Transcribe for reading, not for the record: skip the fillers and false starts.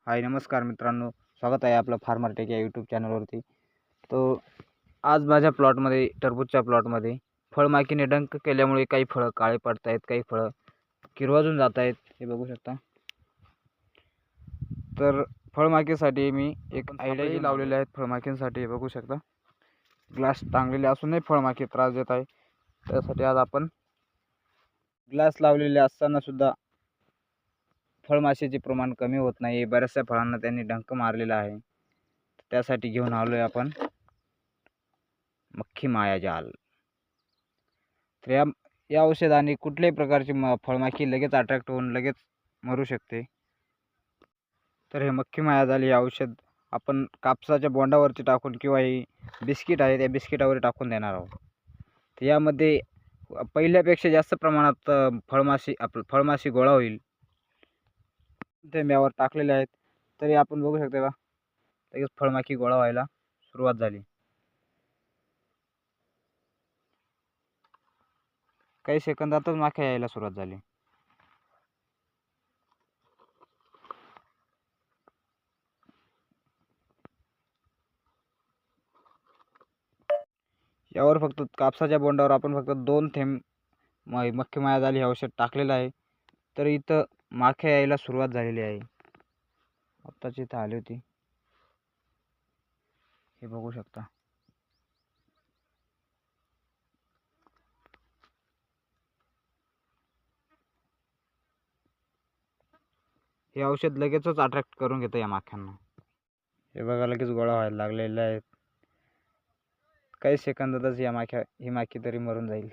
हाय नमस्कार मित्रांनो, स्वागत आहे आपलं फार्मर टेक या यूट्यूब चॅनलवरती। तो आज माझ्या प्लॉटमध्ये टरबूजच्या प्लॉटमध्ये फळमाकीने डंक केल्यामुळे काही फळं काळे पडत आहेत, काही फळं किरवाजून जात आहेत, हे बघू शकता। तर फळमाकीसाठी मी एक आयडियाही लावलेले आहेत फळमाकींसाठी, हे बघू शकता। ग्लास टांगलेले असूनही फळमाकी त्रास देत आहे, त्यासाठी आज आपण ग्लास लावलेले असताना सुद्धा फळमाशीचे प्रमाण कमी होत नाही। बऱ्याचशा फळांना त्यांनी डंक मारलेला आहे, त्यासाठी घेऊन आलोय आपण मक्खी माया जाल। तर या औषधाने कुठल्याही प्रकारची फळमाखी लगेच अट्रॅक्ट होऊन लगेच मरू शकते। तर हे मक्खी माया जाल हे औषध आपण कापसाच्या बोंडावरती टाकून किंवा ही बिस्किट आहे त्या बिस्किटावर टाकून देणार आहोत। तर यामध्ये पहिल्यापेक्षा जास्त प्रमाणात फळमाशी गोळा होईल। ते यावर टाकलेले आहेत, तरी आपण बघू शकता का लगेच फळमाखी गोळा व्हायला सुरुवात झाली। काही सेकंदातच माख्या यायला सुरुवात झाली। यावर फक्त कापसाच्या बोंडावर आपण फक्त 2 थेंब मक्खी माया जाल हे औषध टाकलेलं आहे, तर इथं माख्या यायला सुरुवात झालेली आहे। आत्ताच इथं आली होती, हे बघू शकता। हे औषध लगेचच अट्रॅक्ट करून घेतं या माख्यांना। हे बघा लगेच गोळा व्हायला लागलेले आहेत। काही सेकंदातच ही माखी तरी मरून जाईल।